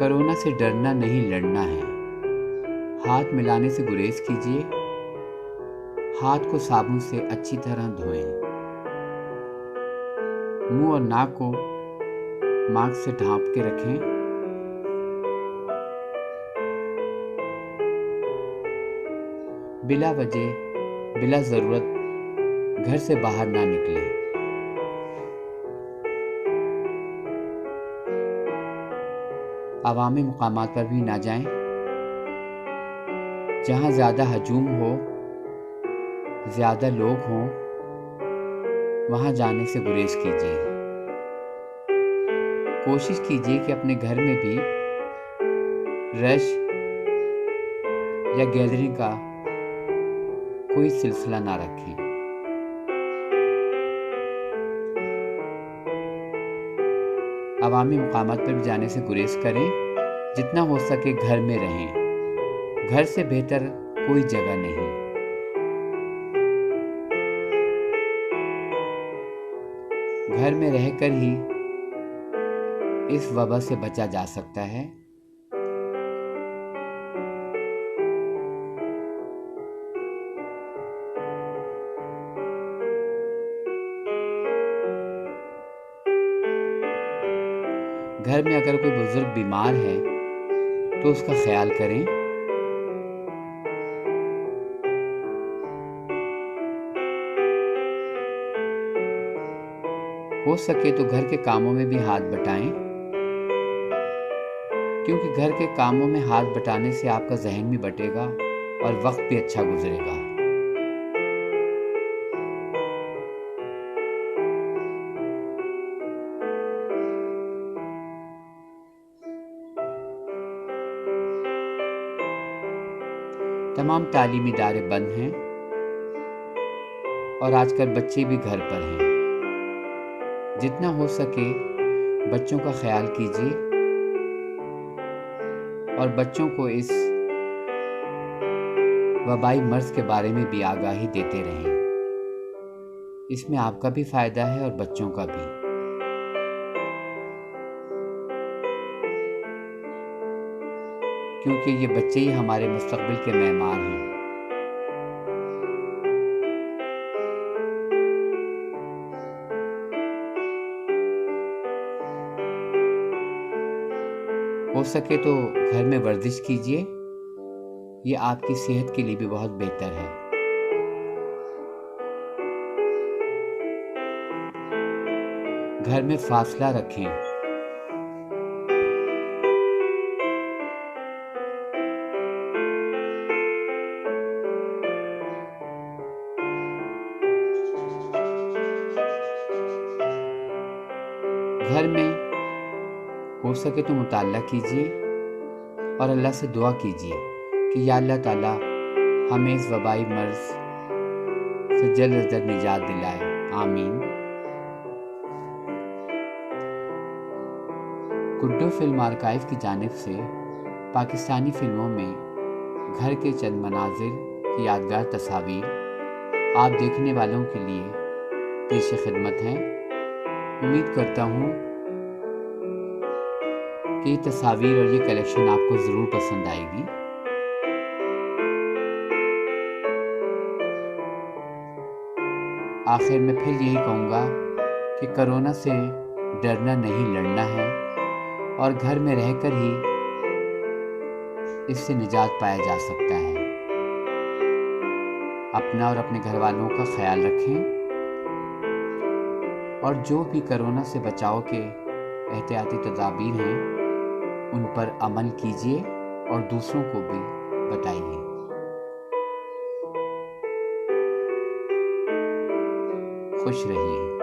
Corona से डरना नहीं, लड़ना है। हाथ मिलाने से गुरेज कीजिए। हाथ को साबुन से अच्छी तरह धोएं। मुंह और नाक को मास्क से ढांप के रखें। बिला वजह, बिला ज़रूरत घर से बाहर ना निकलें। अवामी मुकामात पर भी ना जाएं। जहाँ ज़्यादा हजूम हो, ज़्यादा लोग हों, वहाँ जाने से गुरेज कीजिए। कोशिश कीजिए कि अपने घर में भी रश या गैदरिंग का कोई सिलसिला ना रखें। अवामी मुकामात पर भी जाने से गुरेज करें। जितना हो सके घर में रहें। घर से बेहतर कोई जगह नहीं। घर में रहकर ही इस वबा से बचा जा सकता है। घर में अगर कोई बुजुर्ग बीमार है तो उसका ख्याल करें। हो सके तो घर के कामों में भी हाथ बटाएं, क्योंकि घर के कामों में हाथ बटाने से आपका जहन भी बटेगा और वक्त भी अच्छा गुजरेगा। तमाम तालीमी इदारे बंद हैं और आजकल बच्चे भी घर पर हैं। जितना हो सके बच्चों का ख्याल कीजिए और बच्चों को इस वबाई मर्ज के बारे में भी आगाही देते रहें। इसमें आपका भी फायदा है और बच्चों का भी। क्योंकि ये बच्चे ही हमारे मुस्तकबिल के मेहमान हैं। हो सके तो घर में वर्जिश कीजिए। ये आपकी सेहत के लिए भी बहुत बेहतर है। घर में फासला रखें। घर में हो सके तो मुताल्ला कीजिए और अल्लाह से दुआ कीजिए कि या अल्लाह ताला हमें इस वबाई मर्ज से जल्द अज जल्द निजात दिलाए। आमीन। गुड्डो फिल्म आर्काइव की जानिब से पाकिस्तानी फिल्मों में घर के चंद मनाजिर की यादगार तस्वीर आप देखने वालों के लिए पेश खिदमत हैं। उम्मीद करता हूँ कि ये तस्वीर और ये कलेक्शन आपको ज़रूर पसंद आएगी। आखिर में फिर यही कहूँगा कि कोरोना से डरना नहीं, लड़ना है और घर में रहकर ही इससे निजात पाया जा सकता है। अपना और अपने घर वालों का ख्याल रखें और जो भी कोरोना से बचाव के एहतियाती तदाबीर हैं उन पर अमल कीजिए और दूसरों को भी बताइए। खुश रहिए।